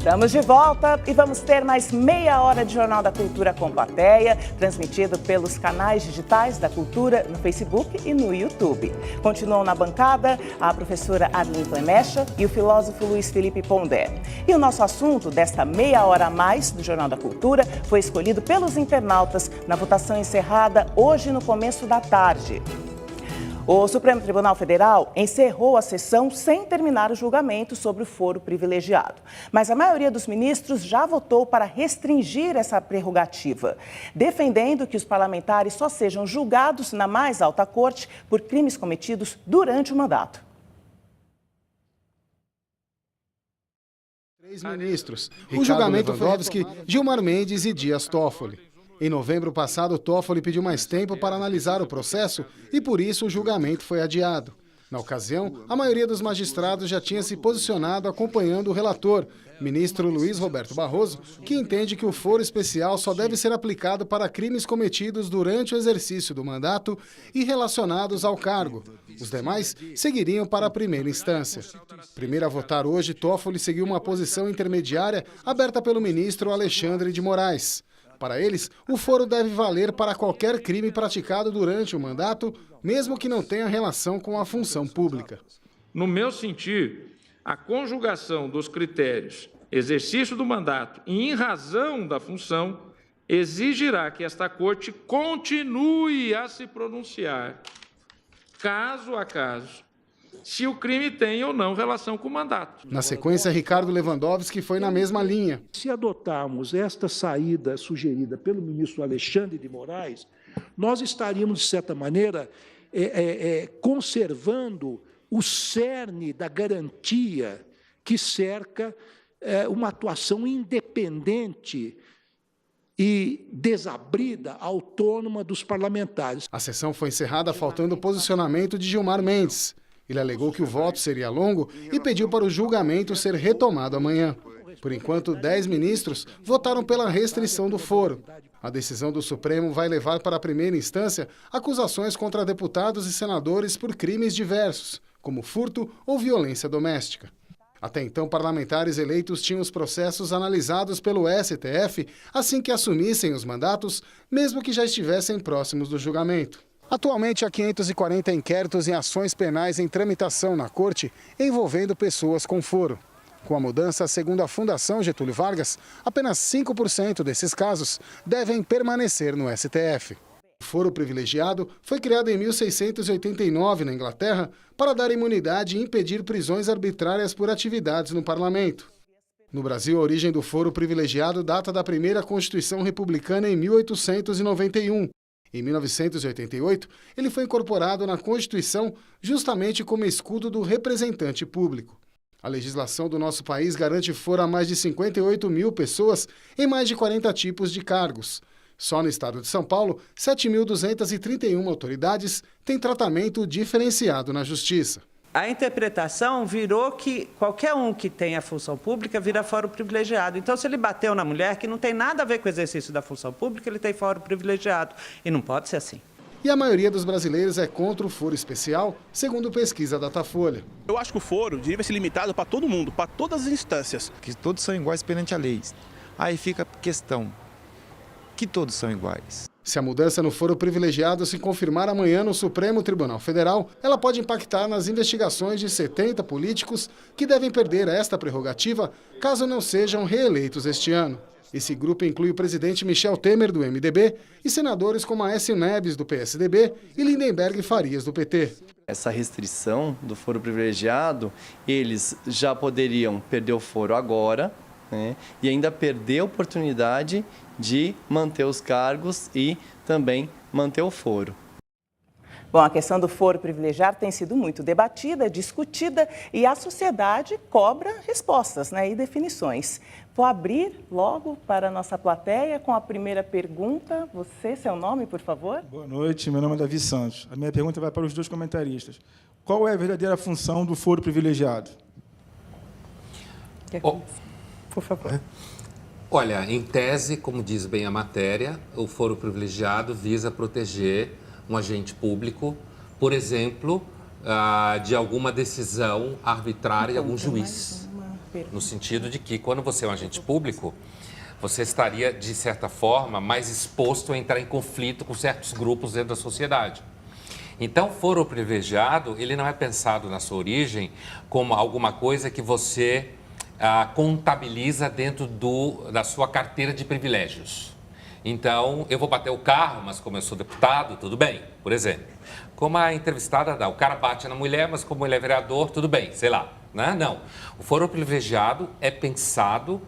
Estamos de volta e vamos ter mais meia hora de Jornal da Cultura com plateia, transmitido pelos canais digitais da Cultura no Facebook e no YouTube. Continuam na bancada a professora Arlene Plemecha e o filósofo Luiz Felipe Pondé. E o nosso assunto desta meia hora a mais do Jornal da Cultura foi escolhido pelos internautas na votação encerrada hoje no começo da tarde. O Supremo Tribunal Federal encerrou a sessão sem terminar o julgamento sobre o foro privilegiado. Mas a maioria dos ministros já votou para restringir essa prerrogativa, defendendo que os parlamentares só sejam julgados na mais alta corte por crimes cometidos durante o mandato. 3 ministros. O julgamento foi Lewandowski, Gilmar Mendes e Dias Toffoli. Em novembro passado, Toffoli pediu mais tempo para analisar o processo e, por isso, o julgamento foi adiado. Na ocasião, a maioria dos magistrados já tinha se posicionado acompanhando o relator, ministro Luiz Roberto Barroso, que entende que o foro especial só deve ser aplicado para crimes cometidos durante o exercício do mandato e relacionados ao cargo. Os demais seguiriam para a primeira instância. Primeiro a votar hoje, Toffoli seguiu uma posição intermediária aberta pelo ministro Alexandre de Moraes. Para eles, o foro deve valer para qualquer crime praticado durante o mandato, mesmo que não tenha relação com a função pública. No meu sentir, a conjugação dos critérios exercício do mandato e em razão da função exigirá que esta Corte continue a se pronunciar, caso a caso, se o crime tem ou não relação com o mandato. Na sequência, Ricardo Lewandowski foi na mesma linha. Se adotarmos esta saída sugerida pelo ministro Alexandre de Moraes, nós estaríamos, de certa maneira, conservando o cerne da garantia que cerca uma atuação independente e desabrida, autônoma dos parlamentares. A sessão foi encerrada faltando o posicionamento de Gilmar Mendes. Ele alegou que o voto seria longo e pediu para o julgamento ser retomado amanhã. Por enquanto, 10 ministros votaram pela restrição do foro. A decisão do Supremo vai levar para a primeira instância acusações contra deputados e senadores por crimes diversos, como furto ou violência doméstica. Até então, parlamentares eleitos tinham os processos analisados pelo STF assim que assumissem os mandatos, mesmo que já estivessem próximos do julgamento. Atualmente, há 540 inquéritos e ações penais em tramitação na Corte envolvendo pessoas com foro. Com a mudança, segundo a Fundação Getúlio Vargas, apenas 5% desses casos devem permanecer no STF. O foro privilegiado foi criado em 1689 na Inglaterra para dar imunidade e impedir prisões arbitrárias por atividades no parlamento. No Brasil, a origem do foro privilegiado data da primeira Constituição Republicana em 1891. Em 1988, ele foi incorporado na Constituição justamente como escudo do representante público. A legislação do nosso país garante foro a mais de 58 mil pessoas em mais de 40 tipos de cargos. Só no estado de São Paulo, 7.231 autoridades têm tratamento diferenciado na Justiça. A interpretação virou que qualquer um que tenha função pública vira foro privilegiado. Então, se ele bateu na mulher, que não tem nada a ver com o exercício da função pública, ele tem foro privilegiado. E não pode ser assim. E a maioria dos brasileiros é contra o foro especial, segundo pesquisa Datafolha. Eu acho que o foro devia ser limitado para todo mundo, para todas as instâncias. Que todos são iguais perante a lei. Aí fica a questão, que todos são iguais. Se a mudança no foro privilegiado se confirmar amanhã no Supremo Tribunal Federal, ela pode impactar nas investigações de 70 políticos que devem perder esta prerrogativa caso não sejam reeleitos este ano. Esse grupo inclui o presidente Michel Temer, do MDB, e senadores como Aécio Neves, do PSDB, e Lindenberg Farias, do PT. Essa restrição do foro privilegiado, eles já poderiam perder o foro agora, né, e ainda perder a oportunidade de manter os cargos e também manter o foro. Bom, a questão do foro privilegiado tem sido muito debatida, discutida e a sociedade cobra respostas, e definições. Vou abrir logo para a nossa plateia com a primeira pergunta. Você, seu nome, por favor? Boa noite, meu nome é Davi Santos. A minha pergunta vai para os dois comentaristas. Qual é a verdadeira função do foro privilegiado? Por favor. Olha, em tese, como diz bem a matéria, o foro privilegiado visa proteger um agente público, por exemplo, de alguma decisão arbitrária de algum juiz. no sentido de que quando você é um agente público, você estaria, de certa forma, mais exposto a entrar em conflito com certos grupos dentro da sociedade. Então, o foro privilegiado, ele não é pensado na sua origem como alguma coisa que você contabiliza dentro da sua carteira de privilégios. Então, eu vou bater o carro, mas como eu sou deputado, tudo bem, por exemplo. Como a entrevistada dá, o cara bate na mulher, mas como ele é vereador, tudo bem, sei lá. Né? Não. O foro privilegiado é pensado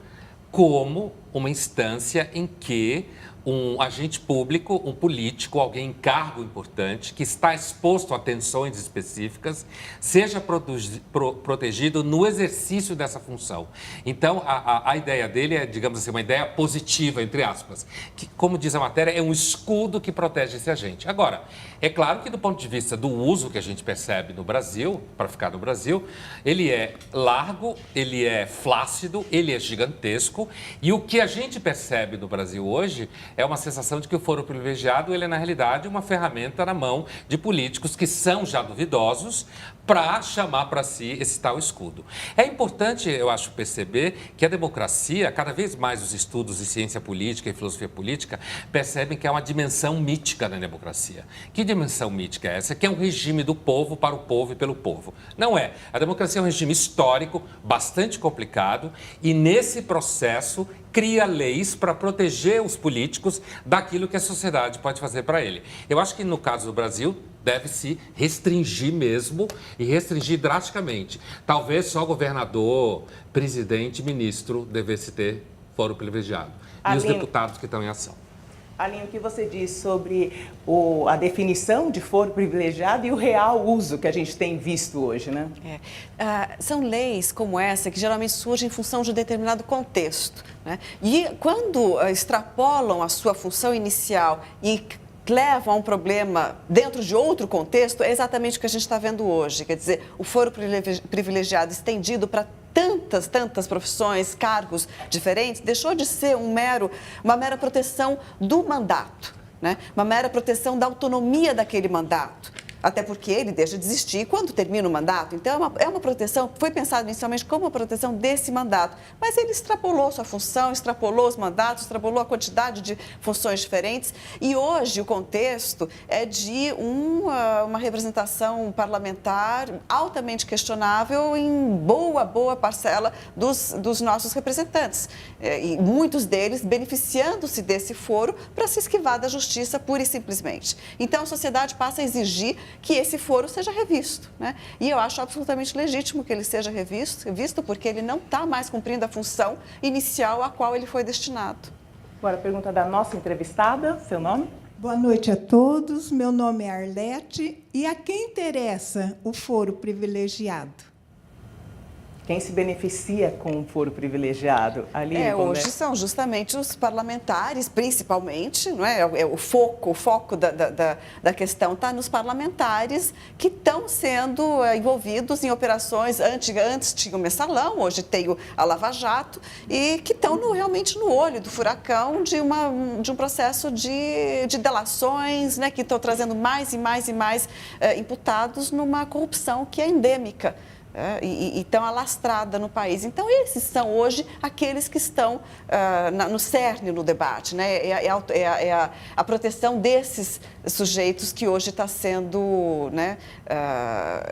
como uma instância em que um agente público, um político, alguém em cargo importante, que está exposto a tensões específicas, seja protegido no exercício dessa função. Então, a ideia dele é, digamos assim, uma ideia positiva, entre aspas, que, como diz a matéria, é um escudo que protege esse agente. Agora, é claro que do ponto de vista do uso que a gente percebe no Brasil, para ficar no Brasil, ele é largo, ele é flácido, ele é gigantesco, e o que a gente percebe no Brasil hoje é uma sensação de que o foro privilegiado, ele é, na realidade, uma ferramenta na mão de políticos que são já duvidosos para chamar para si esse tal escudo. É importante, eu acho, perceber que a democracia, cada vez mais os estudos de ciência política e filosofia política percebem que há uma dimensão mítica na democracia. Que dimensão mítica é essa? Que é um regime do povo para o povo e pelo povo. Não é. A democracia é um regime histórico, bastante complicado, e nesse processo cria leis para proteger os políticos daquilo que a sociedade pode fazer para ele. Eu acho que no caso do Brasil deve-se restringir mesmo e restringir drasticamente. Talvez só governador, presidente, ministro devesse ter foro privilegiado. E os deputados que estão em ação. Aline, o que você diz sobre a definição de foro privilegiado e o real uso que a gente tem visto hoje, né? São leis como essa que geralmente surgem em função de um determinado contexto, né? E quando extrapolam a sua função inicial e levam a um problema dentro de outro contexto, é exatamente o que a gente está vendo hoje. Quer dizer, o foro privilegiado estendido para tantas profissões, cargos diferentes, deixou de ser uma mera proteção do mandato, né? Uma mera proteção da autonomia daquele mandato. Até porque ele deixa de existir quando termina o mandato. Então, é uma proteção, foi pensado inicialmente como uma proteção desse mandato. Mas ele extrapolou sua função, extrapolou os mandatos, extrapolou a quantidade de funções diferentes. E hoje o contexto é de uma representação parlamentar altamente questionável em boa parcela dos nossos representantes. E muitos deles beneficiando-se desse foro para se esquivar da justiça pura e simplesmente. Então, a sociedade passa a exigir que esse foro seja revisto, né? E eu acho absolutamente legítimo que ele seja revisto porque ele não está mais cumprindo a função inicial a qual ele foi destinado. Agora, a pergunta da nossa entrevistada, seu nome? Boa noite a todos, meu nome é Arlete. E a quem interessa o foro privilegiado? Quem se beneficia com o foro privilegiado? Aline, hoje são justamente os parlamentares, principalmente, não é? O foco da questão está nos parlamentares que estão sendo envolvidos em operações, antes tinha o Mensalão, hoje tem a Lava Jato, e que estão realmente no olho do furacão de um processo de delações, né? Que estão trazendo mais e mais imputados numa corrupção que é endêmica. E tão alastrada no país. Então, esses são hoje aqueles que estão no cerne no debate, né? A proteção desses sujeitos que hoje está sendo, né?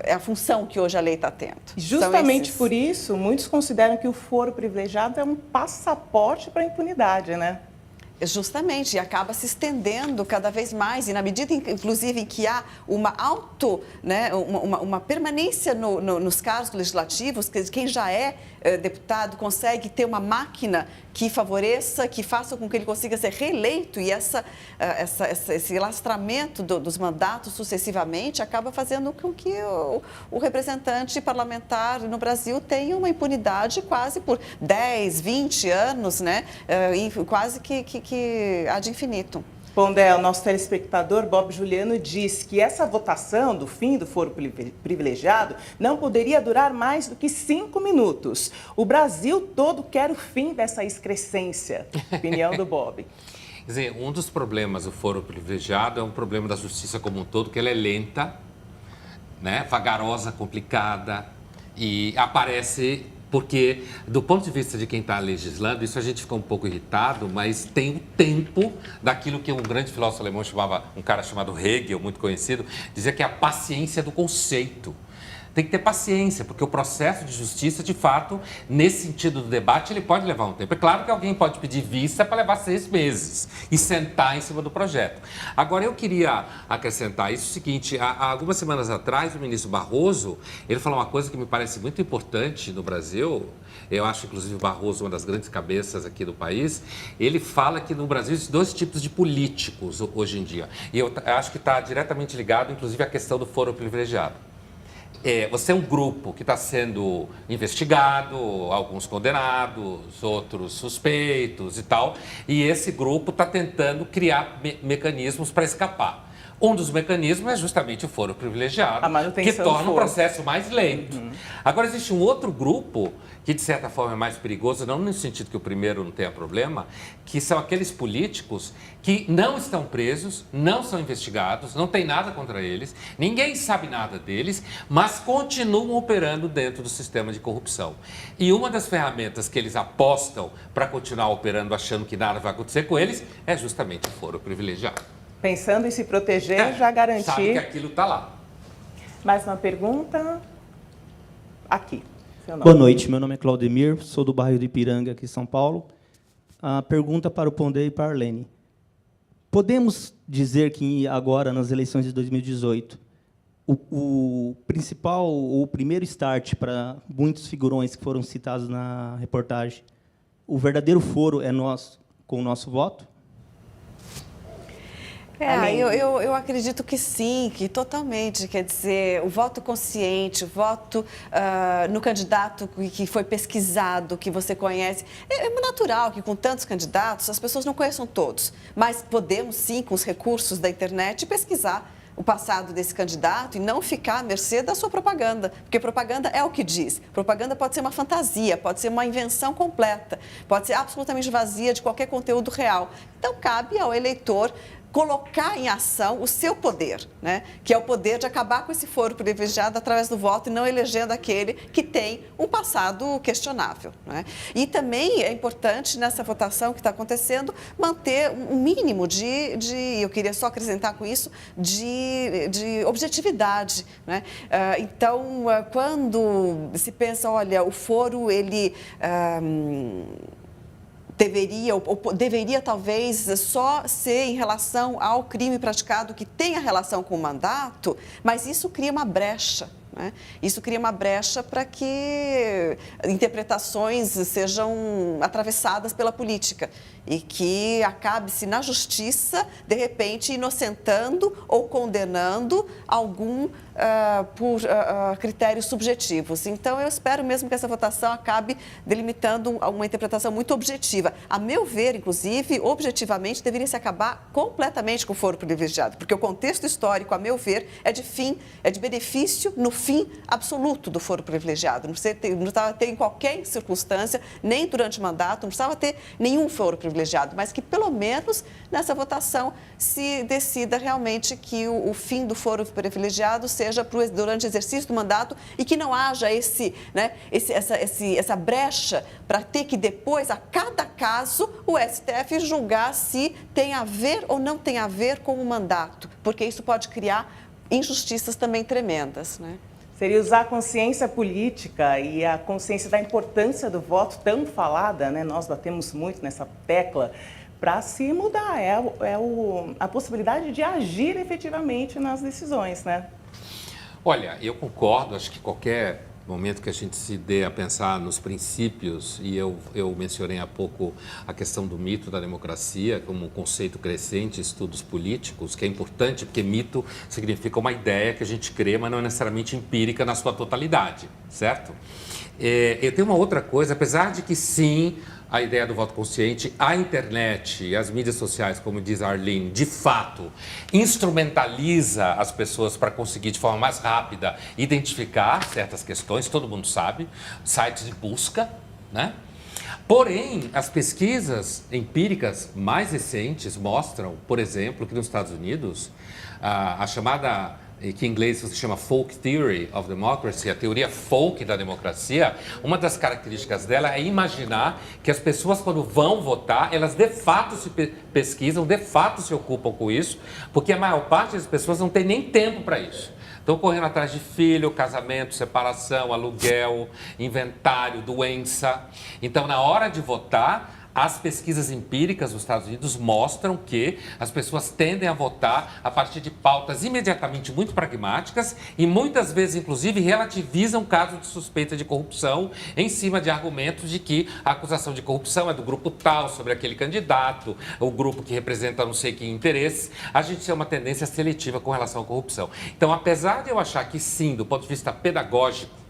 É a função que hoje a lei está tendo. Justamente por isso, muitos consideram que o foro privilegiado é um passaporte para a impunidade, né? Justamente, e acaba se estendendo cada vez mais, e na medida, inclusive, em que há uma uma permanência nos cargos legislativos, que quem já é deputado consegue ter uma máquina que favoreça, que faça com que ele consiga ser reeleito, e esse lastramento dos mandatos sucessivamente acaba fazendo com que o representante parlamentar no Brasil tenha uma impunidade quase por 10, 20 anos, né? Quase que ad infinitum. Pondé, o nosso telespectador Bob Juliano diz que essa votação do fim do foro privilegiado não poderia durar mais do que 5 minutos. O Brasil todo quer o fim dessa excrescência. Opinião do Bob. Quer dizer, um dos problemas do foro privilegiado é um problema da justiça como um todo, que ela é lenta, né, vagarosa, complicada e aparece Porque, do ponto de vista de quem está legislando, isso a gente fica um pouco irritado, mas tem o tempo daquilo que um grande filósofo alemão chamava, um cara chamado Hegel, muito conhecido, dizia que é a paciência do conceito. Tem que ter paciência, porque o processo de justiça, de fato, nesse sentido do debate, ele pode levar um tempo. É claro que alguém pode pedir vista para levar 6 meses e sentar em cima do projeto. Agora, eu queria acrescentar isso o seguinte, há algumas semanas atrás, o ministro Barroso, ele falou uma coisa que me parece muito importante no Brasil, eu acho, inclusive, o Barroso uma das grandes cabeças aqui do país, ele fala que no Brasil existem 2 tipos de políticos hoje em dia. E eu acho que está diretamente ligado, inclusive, à questão do foro privilegiado. Você é um grupo que está sendo investigado, alguns condenados, outros suspeitos e tal, e esse grupo está tentando criar mecanismos para escapar. Um dos mecanismos é justamente o foro privilegiado, que torna o processo mais lento. Agora, existe um outro grupo que, de certa forma, é mais perigoso, não no sentido que o primeiro não tenha problema, que são aqueles políticos que não estão presos, não são investigados, não tem nada contra eles, ninguém sabe nada deles, mas continuam operando dentro do sistema de corrupção. E uma das ferramentas que eles apostam para continuar operando achando que nada vai acontecer com eles é justamente o foro privilegiado. Pensando em se proteger, já garantir... Sabe que aquilo está lá. Mais uma pergunta? Aqui. Boa noite, meu nome é Claudemir, sou do bairro de Ipiranga, aqui em São Paulo. A pergunta para o Pondé e para a Arlene. Podemos dizer que agora, nas eleições de 2018, o principal, ou o primeiro start para muitos figurões que foram citados na reportagem, o verdadeiro foro é nós, com o nosso voto? Eu acredito que sim, que totalmente. Quer dizer, o voto consciente, o voto no candidato que foi pesquisado, que você conhece. É natural que com tantos candidatos as pessoas não conheçam todos, mas podemos sim, com os recursos da internet, pesquisar o passado desse candidato e não ficar à mercê da sua propaganda, porque propaganda é o que diz. Propaganda pode ser uma fantasia, pode ser uma invenção completa, pode ser absolutamente vazia de qualquer conteúdo real. Então, cabe ao eleitor colocar em ação o seu poder, né? Que é o poder de acabar com esse foro privilegiado através do voto e não elegendo aquele que tem um passado questionável, né? E também é importante nessa votação que está acontecendo manter um mínimo eu queria só acrescentar com isso, de objetividade, né? Então, quando se pensa, olha, o foro, ele... deveria talvez só ser em relação ao crime praticado que tenha relação com o mandato, mas isso cria uma brecha. Né? Isso cria uma brecha para que interpretações sejam atravessadas pela política e que acabe-se na justiça, de repente, inocentando ou condenando algum por critérios subjetivos. Então, eu espero mesmo que essa votação acabe delimitando uma interpretação muito objetiva. A meu ver, inclusive, objetivamente, deveria se acabar completamente com o foro privilegiado, porque o contexto histórico, a meu ver, é de benefício no fim absoluto do foro privilegiado. Não precisava ter em qualquer circunstância, nem durante o mandato, não precisava ter nenhum foro privilegiado, mas que pelo menos nessa votação se decida realmente que o fim do foro privilegiado seja durante o exercício do mandato e que não haja essa brecha para ter que depois, a cada caso, o STF julgar se tem a ver ou não tem a ver com o mandato, porque isso pode criar injustiças também tremendas, né? Seria usar a consciência política e a consciência da importância do voto tão falada, né? Nós batemos muito nessa tecla para se mudar, a possibilidade de agir efetivamente nas decisões, né? Olha, eu concordo, acho que qualquer momento que a gente se dê a pensar nos princípios, e eu mencionei há pouco a questão do mito da democracia como um conceito crescente em estudos políticos, que é importante porque mito significa uma ideia que a gente crê, mas não é necessariamente empírica na sua totalidade, certo? Eu tenho uma outra coisa, apesar de que sim, a ideia do voto consciente, a internet e as mídias sociais, como diz a Arlene, de fato, instrumentaliza as pessoas para conseguir de forma mais rápida identificar certas questões, todo mundo sabe, sites de busca, né? Porém, as pesquisas empíricas mais recentes mostram, por exemplo, que nos Estados Unidos, a chamada que em inglês se chama Folk Theory of Democracy, a teoria folk da democracia, uma das características dela é imaginar que as pessoas, quando vão votar, elas de fato se pesquisam, de fato se ocupam com isso, porque a maior parte das pessoas não tem nem tempo para isso. Estão correndo atrás de filho, casamento, separação, aluguel, inventário, doença. Então, na hora de votar, as pesquisas empíricas dos Estados Unidos mostram que as pessoas tendem a votar a partir de pautas imediatamente muito pragmáticas e muitas vezes, inclusive, relativizam casos de suspeita de corrupção em cima de argumentos de que a acusação de corrupção é do grupo tal, sobre aquele candidato, o grupo que representa não sei que interesses. A gente tem uma tendência seletiva com relação à corrupção. Então, apesar de eu achar que sim, do ponto de vista pedagógico,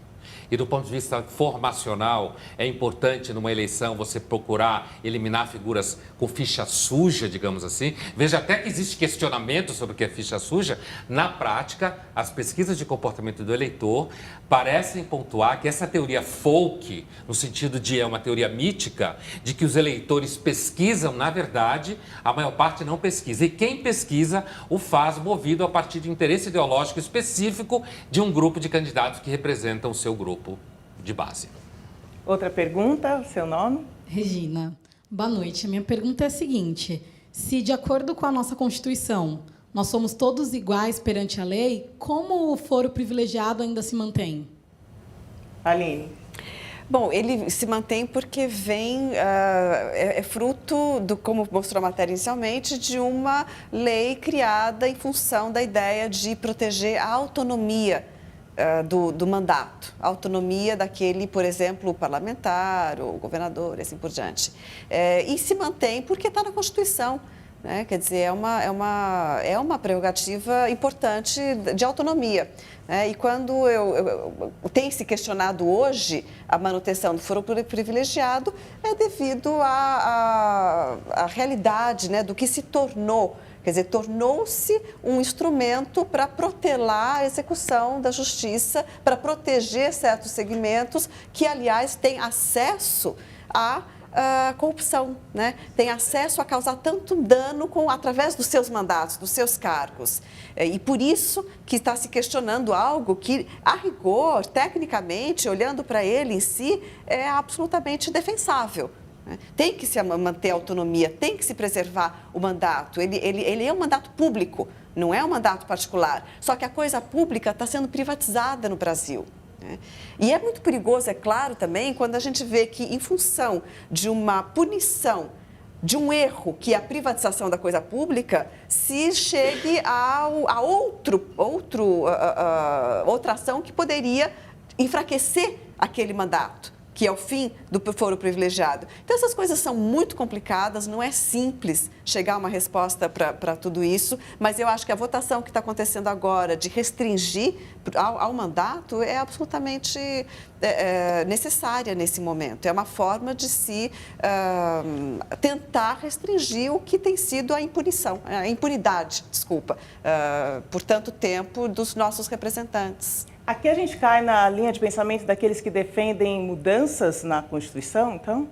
e do ponto de vista formacional, é importante numa eleição você procurar eliminar figuras com ficha suja, digamos assim. Veja até que existe questionamento sobre o que é ficha suja. Na prática, as pesquisas de comportamento do eleitor parecem pontuar que essa teoria folk, no sentido de é uma teoria mítica, de que os eleitores pesquisam, na verdade, a maior parte não pesquisa. E quem pesquisa o faz movido a partir de interesse ideológico específico de um grupo de candidatos que representam o seu grupo de base. Outra pergunta, seu nome? Regina, boa noite. A minha pergunta é a seguinte: se, de acordo com a nossa Constituição, nós somos todos iguais perante a lei, como o foro privilegiado ainda se mantém? Aline. Bom, ele se mantém porque é fruto, como mostrou a matéria inicialmente, de uma lei criada em função da ideia de proteger a autonomia do mandato, a autonomia daquele, por exemplo, parlamentar, ou governador, e assim por diante. E se mantém porque está na Constituição. Né? Quer dizer, é uma prerrogativa importante de autonomia. Né? E quando tem se questionado hoje a manutenção do foro privilegiado, é devido à realidade, né, do que se tornou. Quer dizer, tornou-se um instrumento para protelar a execução da justiça, para proteger certos segmentos que, aliás, têm acesso à corrupção, né? Tem acesso a causar tanto dano através dos seus mandatos, dos seus cargos. E por isso que está se questionando algo que, a rigor, tecnicamente, olhando para ele em si, é absolutamente defensável. Tem que se manter a autonomia, tem que se preservar o mandato. Ele é um mandato público, não é um mandato particular. Só que a coisa pública está sendo privatizada no Brasil. Né? E é muito perigoso, é claro, também, quando a gente vê que, em função de uma punição, de um erro, que é a privatização da coisa pública, se chegue a outra ação que poderia enfraquecer aquele mandato, que é o fim do foro privilegiado. Então, essas coisas são muito complicadas, não é simples chegar a uma resposta para tudo isso, mas eu acho que a votação que está acontecendo agora de restringir ao mandato é absolutamente necessária nesse momento. É uma forma de se tentar restringir o que tem sido a impunidade, por tanto tempo dos nossos representantes. Aqui a gente cai na linha de pensamento daqueles que defendem mudanças na Constituição, então?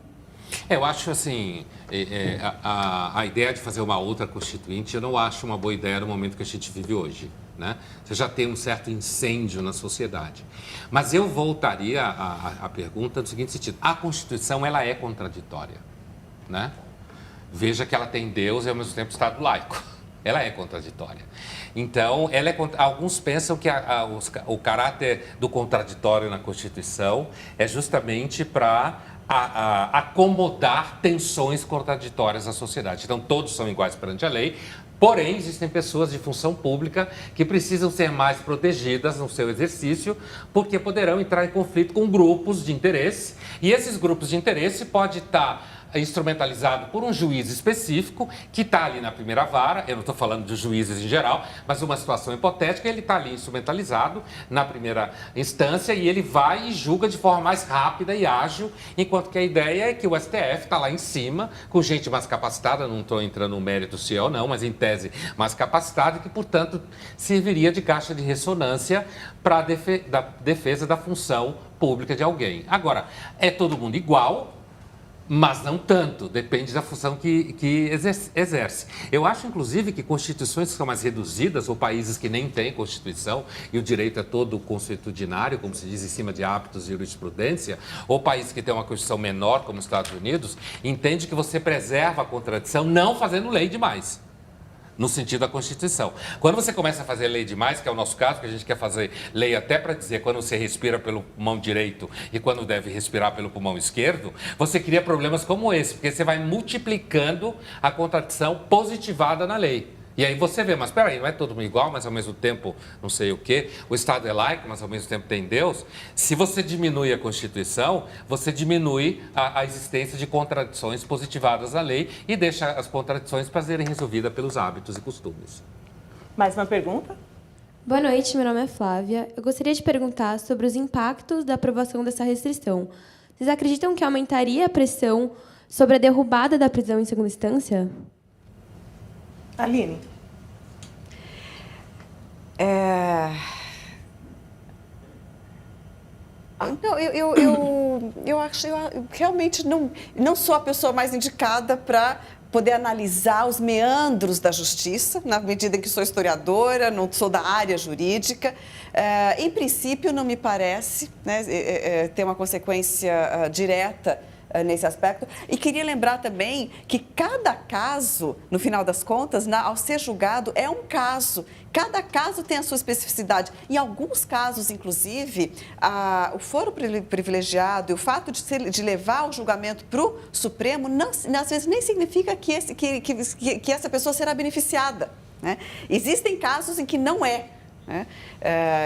Eu acho assim, a ideia de fazer uma outra Constituinte, eu não acho uma boa ideia no momento que a gente vive hoje. Né? Você já tem um certo incêndio na sociedade. Mas eu voltaria à pergunta no seguinte sentido: a Constituição, ela é contraditória. Né? Veja que ela tem Deus e ao mesmo tempo Estado laico. Ela é contraditória. Então, alguns pensam que o caráter do contraditório na Constituição é justamente para acomodar tensões contraditórias na sociedade. Então, todos são iguais perante a lei, porém, existem pessoas de função pública que precisam ser mais protegidas no seu exercício, porque poderão entrar em conflito com grupos de interesse, e esses grupos de interesse podem estar instrumentalizado por um juiz específico que está ali na primeira vara. Eu não estou falando de juízes em geral, mas uma situação hipotética, ele está ali instrumentalizado na primeira instância e ele vai e julga de forma mais rápida e ágil, enquanto que a ideia é que o STF está lá em cima, com gente mais capacitada, não estou entrando no mérito se é ou não, mas em tese mais capacitada, e que, portanto, serviria de caixa de ressonância para a defesa da função pública de alguém. Agora, é todo mundo igual? Mas não tanto, depende da função que exerce. Eu acho, inclusive, que constituições que são mais reduzidas, ou países que nem têm constituição, e o direito é todo consuetudinário, como se diz, em cima de hábitos e jurisprudência, ou países que têm uma constituição menor, como os Estados Unidos, entende que você preserva a contradição não fazendo lei demais. No sentido da Constituição. Quando você começa a fazer lei demais, que é o nosso caso, que a gente quer fazer lei até para dizer quando você respira pelo pulmão direito e quando deve respirar pelo pulmão esquerdo, você cria problemas como esse, porque você vai multiplicando a contradição positivada na lei. E aí você vê, mas peraí, não é todo mundo igual, mas ao mesmo tempo não sei o quê. O Estado é laico, mas ao mesmo tempo tem Deus. Se você diminui a Constituição, você diminui a existência de contradições positivadas na lei e deixa as contradições para serem resolvidas pelos hábitos e costumes. Mais uma pergunta? Boa noite, meu nome é Flávia. Eu gostaria de perguntar sobre os impactos da aprovação dessa restrição. Vocês acreditam que aumentaria a pressão sobre a derrubada da prisão em segunda instância? Aline. Não, eu acho, eu realmente não sou a pessoa mais indicada para poder analisar os meandros da justiça, na medida em que sou historiadora, não sou da área jurídica. Em princípio, não me parece, né, ter uma consequência direta nesse aspecto. E queria lembrar também que cada caso, no final das contas, ao ser julgado, é um caso. Cada caso tem a sua especificidade. Em alguns casos, inclusive, o foro privilegiado e o fato de levar o julgamento para o Supremo, às vezes nem significa que essa pessoa será beneficiada, né? Existem casos em que não é.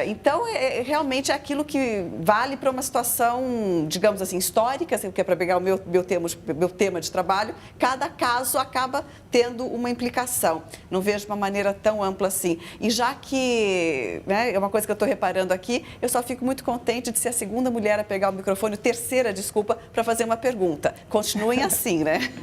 Então, realmente é aquilo que vale para uma situação, digamos assim, histórica, que é para pegar o meu tema de trabalho. Cada caso acaba tendo uma implicação. Não vejo de uma maneira tão ampla assim. E já que, né, é uma coisa que eu estou reparando aqui, eu só fico muito contente de ser a segunda mulher a pegar o microfone, terceira, desculpa, para fazer uma pergunta. Continuem assim, né?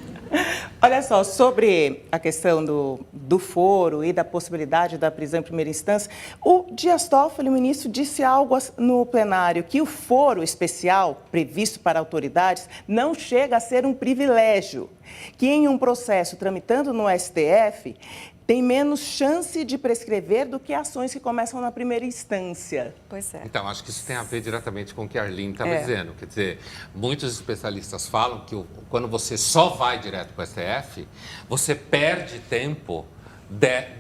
Olha só, sobre a questão do foro e da possibilidade da prisão em primeira instância, o Dias Toffoli, o ministro, disse algo no plenário, que o foro especial previsto para autoridades não chega a ser um privilégio, que em um processo tramitando no STF, tem menos chance de prescrever do que ações que começam na primeira instância. Pois é. Então, acho que isso tem a ver diretamente com o que a Arline estava dizendo. Quer dizer, muitos especialistas falam que quando você só vai direto para o STF, você perde tempo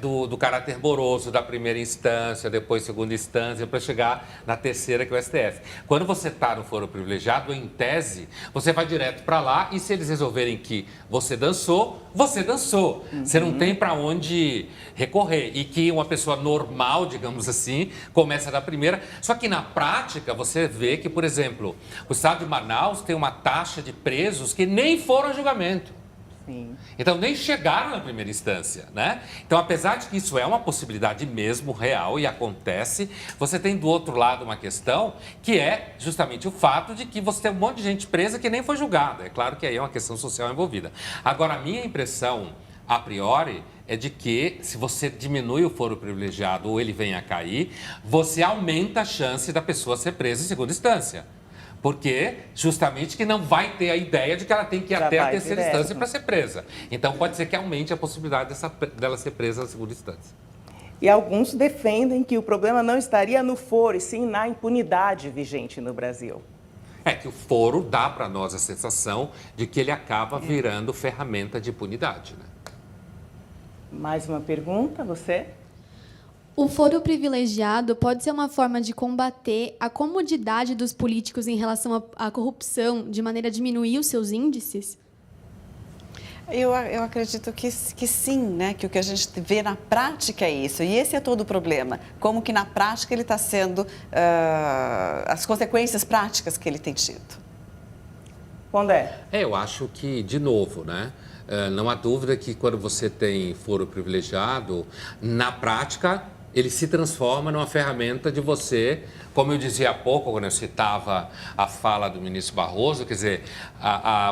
do caráter moroso da primeira instância, depois segunda instância, para chegar na terceira, que é o STF. Quando você está no foro privilegiado, em tese, você vai direto para lá e se eles resolverem que você dançou, você dançou. Você não tem para onde recorrer. E que uma pessoa normal, digamos assim, começa da primeira. Só que na prática, você vê que, por exemplo, o estado de Manaus tem uma taxa de presos que nem foram a julgamento. Sim. Então, nem chegaram na primeira instância, né? Então, apesar de que isso é uma possibilidade mesmo real e acontece, você tem do outro lado uma questão que é justamente o fato de que você tem um monte de gente presa que nem foi julgada. É claro que aí é uma questão social envolvida. Agora, a minha impressão, a priori, é de que se você diminui o foro privilegiado ou ele vem a cair, você aumenta a chance da pessoa ser presa em segunda instância. Porque justamente que não vai ter a ideia de que ela tem que ir até a terceira instância para ser presa. Então, pode ser que aumente a possibilidade dela ser presa na segunda instância. E alguns defendem que o problema não estaria no foro, e sim na impunidade vigente no Brasil. É que o foro dá para nós a sensação de que ele acaba virando ferramenta de impunidade, né? Mais uma pergunta, você? O foro privilegiado pode ser uma forma de combater a comodidade dos políticos em relação à corrupção, de maneira a diminuir os seus índices? Eu acredito que sim, né? Que o que a gente vê na prática é isso. E esse é todo o problema. Como que na prática ele está sendo, as consequências práticas que ele tem tido. Pondé? Eu acho que, de novo, né? Não há dúvida que quando você tem foro privilegiado, na prática, ele se transforma numa ferramenta de você, como eu dizia há pouco, quando eu citava a fala do ministro Barroso, quer dizer,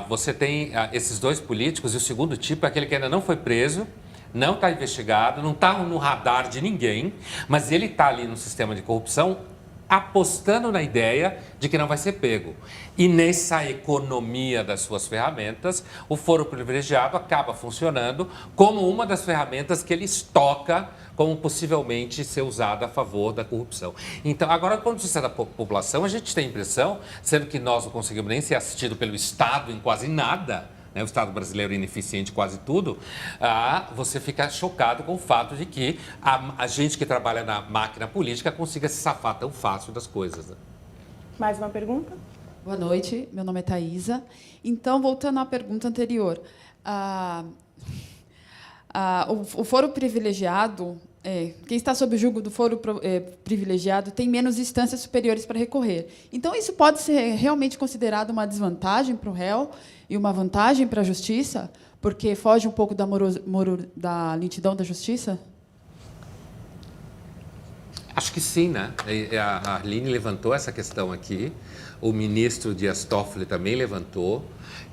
você tem esses dois políticos e o segundo tipo é aquele que ainda não foi preso, não está investigado, não está no radar de ninguém, mas ele está ali no sistema de corrupção apostando na ideia de que não vai ser pego. E nessa economia das suas ferramentas, o foro privilegiado acaba funcionando como uma das ferramentas que ele estoca como possivelmente ser usada a favor da corrupção. Então, agora, quando se trata da população, a gente tem a impressão, sendo que nós não conseguimos nem ser assistidos pelo Estado em quase nada, né, o Estado brasileiro é ineficiente em quase tudo, você fica chocado com o fato de que a gente que trabalha na máquina política consiga se safar tão fácil das coisas. Né? Mais uma pergunta? Boa noite, meu nome é Thaisa. Então, voltando à pergunta anterior, o foro privilegiado, quem está sob o jugo do foro privilegiado tem menos instâncias superiores para recorrer. Então, isso pode ser realmente considerado uma desvantagem para o réu e uma vantagem para a justiça, porque foge um pouco da lentidão da justiça? Acho que sim, né? A Arline levantou essa questão aqui, o ministro Dias Toffoli também levantou.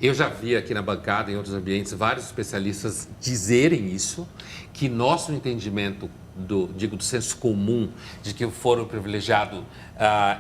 Eu já vi aqui na bancada, em outros ambientes, vários especialistas dizerem isso, que nosso entendimento do senso comum, de que o foro privilegiado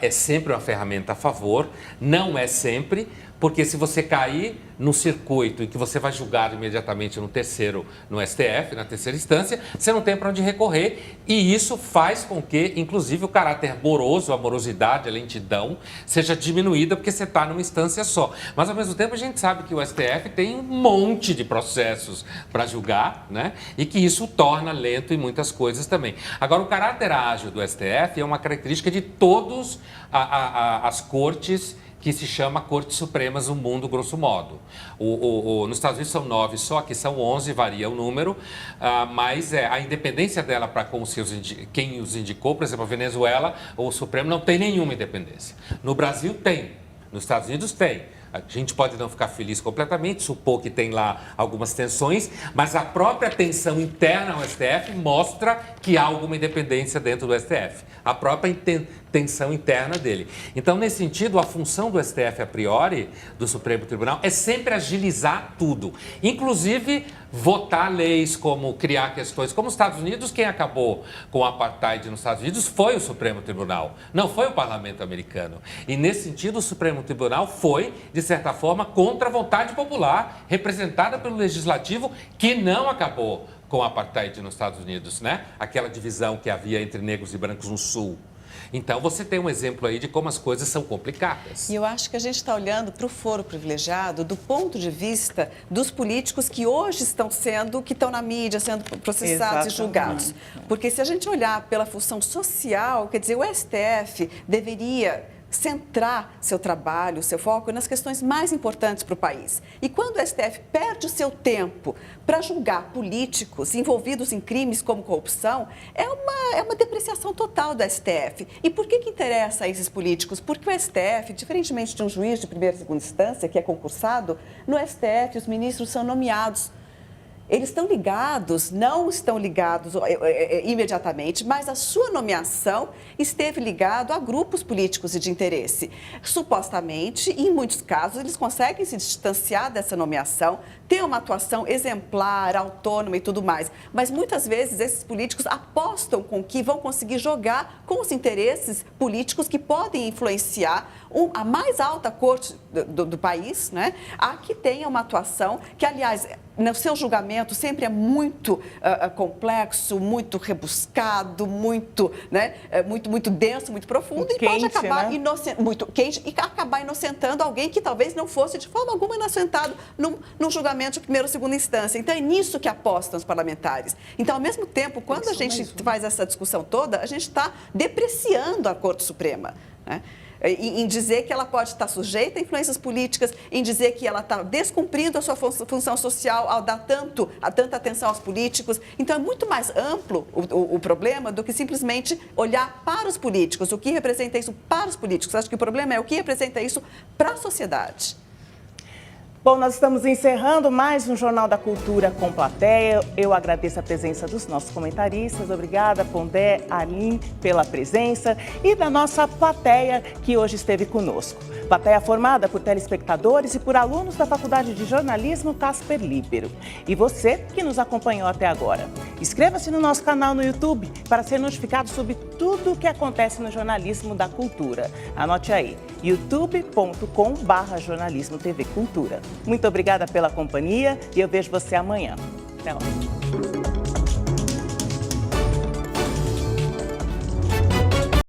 é sempre uma ferramenta a favor, não é sempre, porque se você cair no circuito em que você vai julgar imediatamente no STF, na terceira instância, você não tem para onde recorrer, e isso faz com que, inclusive, o caráter moroso, a morosidade, a lentidão, seja diminuída, porque você está numa instância só. Mas, ao mesmo tempo, a gente sabe que o STF tem um monte de processos para julgar, né? E que isso torna lento em muitas coisas também. Agora, o caráter ágil do STF é uma característica de todas as cortes que se chama Cortes Supremas no mundo, grosso modo. Nos Estados Unidos são 9 só, aqui são 11, varia o número, mas a independência dela para com quem os indicou, por exemplo, a Venezuela, o Supremo não tem nenhuma independência. No Brasil tem, nos Estados Unidos tem. A gente pode não ficar feliz completamente, supor que tem lá algumas tensões, mas a própria tensão interna ao STF mostra que há alguma independência dentro do STF. A própria tensão interna dele. Então, nesse sentido, a função do STF, a priori, do Supremo Tribunal, é sempre agilizar tudo. Inclusive, votar leis, como criar questões. Como os Estados Unidos, quem acabou com o apartheid nos Estados Unidos foi o Supremo Tribunal, não foi o Parlamento americano. E, nesse sentido, o Supremo Tribunal foi, de certa forma, contra a vontade popular, representada pelo Legislativo, que não acabou com o apartheid nos Estados Unidos, né? Aquela divisão que havia entre negros e brancos no Sul. Então, você tem um exemplo aí de como as coisas são complicadas. E eu acho que a gente está olhando para o foro privilegiado do ponto de vista dos políticos que hoje que estão na mídia, sendo processados e julgados. Porque se a gente olhar pela função social, quer dizer, o STF deveria centrar seu trabalho, seu foco nas questões mais importantes para o país. E quando o STF perde o seu tempo para julgar políticos envolvidos em crimes como corrupção, é uma depreciação total do STF. E por que interessa a esses políticos? Porque o STF, diferentemente de um juiz de primeira e segunda instância, que é concursado, no STF os ministros são nomeados. Eles estão ligados, não estão ligados imediatamente, mas a sua nomeação esteve ligado a grupos políticos e de interesse. Supostamente, em muitos casos, eles conseguem se distanciar dessa nomeação, ter uma atuação exemplar, autônoma e tudo mais. Mas muitas vezes esses políticos apostam com que vão conseguir jogar com os interesses políticos que podem influenciar a mais alta corte do país, né? A que tenha uma atuação que, aliás, no seu julgamento sempre é muito complexo, muito rebuscado, muito denso, muito profundo, muito e pode acabar muito quente e acabar inocentando alguém que talvez não fosse de forma alguma inocentado num julgamento de primeira ou segunda instância. Então, é nisso que apostam os parlamentares. Então, ao mesmo tempo, quando a gente faz essa discussão toda, a gente está depreciando a Corte Suprema, né? Em dizer que ela pode estar sujeita a influências políticas, em dizer que ela está descumprindo a sua função social ao dar tanta atenção aos políticos. Então, é muito mais amplo o problema do que simplesmente olhar para os políticos. O que representa isso para os políticos? Acho que o problema é o que representa isso para a sociedade. Bom, nós estamos encerrando mais um Jornal da Cultura com plateia. Eu agradeço a presença dos nossos comentaristas. Obrigada, Pondé, Aline, pela presença e da nossa plateia que hoje esteve conosco. Plateia formada por telespectadores e por alunos da Faculdade de Jornalismo Casper Líbero. E você que nos acompanhou até agora. Inscreva-se no nosso canal no YouTube para ser notificado sobre tudo o que acontece no jornalismo da cultura. Anote aí, youtube.com/jornalismo TV Cultura. Muito obrigada pela companhia e eu vejo você amanhã. Até lá.